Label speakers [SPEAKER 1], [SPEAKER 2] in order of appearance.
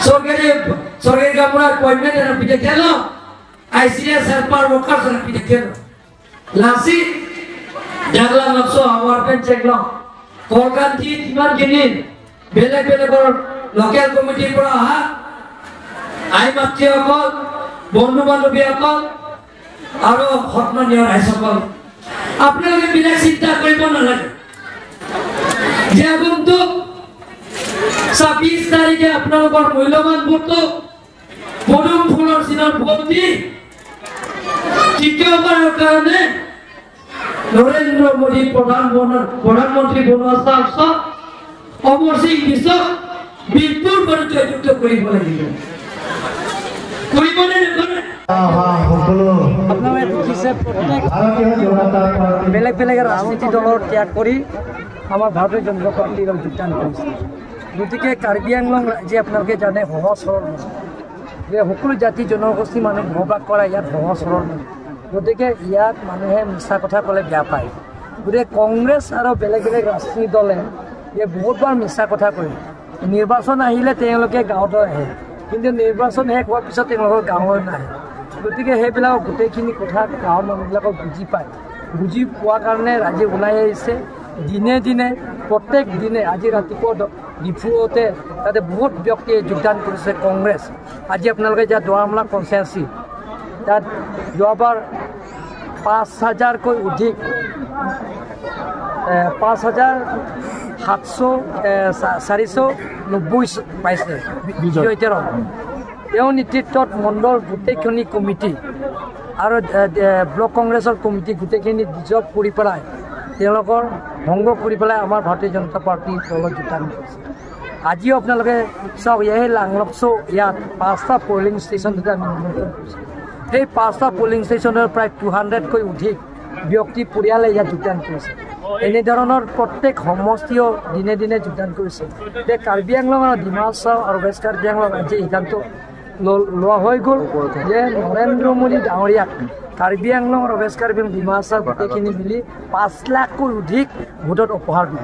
[SPEAKER 1] সরকারি কামরা অ্যাপয়েন্টমেন্ট এর পিছে কেন আইসিএস হেল্পার ওয়ার্কার এর পিছে কেন লাসি জাগলা নকশো আমার পেন চেকলাম কলকাতি তিমান জিনিস বেলে বেলে কর লোকাল কমিটির পৰা আহা আই মাতৃ অকল বন্ধু বান্ধবী অকল আৰু সন্মানীয় ৰাইজসকল আপোনালোকে বিনা চিন্তা কৰিব নালাগে যে আগন্তুক 26 তাৰিখে আপোনালোকৰ মূল্যৱান ভোটটো পদুম ফুলৰ চিনৰ ভোট দি তৃতীয়বাৰৰ কাৰণে নৰেন্দ্ৰ মোদী প্ৰধানমন্ত্ৰী বনোৱাৰ পাছত অমৰ সিং বিশ্বক বিপুল পৰিচয় যুক্ত কৰিব লাগিব কৰিবনে নকৰে
[SPEAKER 2] বেলেগ বেলেগ ৰাজনীতি দলৰ ত্যাগ কৰি আমাৰ ভাৰতীয় জনতা পাৰ্টীৰ যোগদান কৰিছে গতিকে কাৰ্বি আংলং ৰাজ্যে আপোনালোকে জানে সহজ সৰল যে সকলো জাতি জনগোষ্ঠী মানুহ বসবাস কৰা ইয়াত সহজ সৰল গতিকে ইয়াত মানুহে মিছা কথা ক'লে বেয়া পায় গতিকে কংগ্ৰেছ আৰু বেলেগ বেলেগ ৰাজনীতি দলে বহুতবাৰ মিছা কথা কয় নিৰ্বাচন আহিলে তেওঁলোকে গাঁৱত আহে কিন্তু নিৰ্বাচন শেষ হোৱাৰ পিছত তেওঁলোকৰ গাঁৱলৈ নাহে গতিকে সেইবিলাকক গোটেইখিনি কথা গাঁৱৰ মানুহবিলাকক বুজি পায় বুজি পোৱাৰ কাৰণে ৰাইজে ওলাই আহিছে দিনে দিনে প্ৰত্যেক দিনে আজি ৰাতিপুৱা ডিফুতে তাতে বহুত ব্যক্তিয়ে যোগদান কৰিছে কংগ্ৰেছ আজি আপোনালোকে এতিয়া দুৱাৰমলা কনষ্টিটুৱেঞ্চি তাত যোৱাবাৰ 5,000কৈ অধিক 5,490 পাইছে বিজয়ীৰ তেওঁ নেতৃত্বত মণ্ডল গোটেইখিনি কমিটি আৰু ব্লক কংগ্ৰেছৰ কমিটি গোটেইখিনি ডিজলভ কৰি পেলাই তেওঁলোকৰ ভংগ কৰি পেলাই আমাৰ ভাৰতীয় জনতা পাৰ্টীৰ দলত যোগদান কৰিছে আজিও আপোনালোকে চাওক এই লাংলকচৌ ইয়াত 5টা পলিং ষ্টেচন আমি নিমন্ত্ৰণ কৰিছোঁ সেই 5টা পলিং ষ্টেচনৰ প্ৰায় 200কৈ অধিক ব্যক্তি পৰিয়ালে ইয়াত যোগদান কৰিছে এনেধৰণৰ প্ৰত্যেক সমষ্টিও দিনে দিনে যোগদান কৰিছে যে কাৰ্বি আংলং আৰু ডিমা হাছাও আৰু ৱেষ্ট কাৰ্বি আংলং আজি সিদ্ধান্ত লোৱা হৈ গ'ল যে নৰেন্দ্ৰ মোদী ডাঙৰীয়াক কাৰ্বি আংলং আৰু ৱেষ্ট কাৰ্বি আংলং ডিমা হাছাও গোটেইখিনি মিলি 5 লাখকৈ অধিক ভোটত উপহাৰ দিব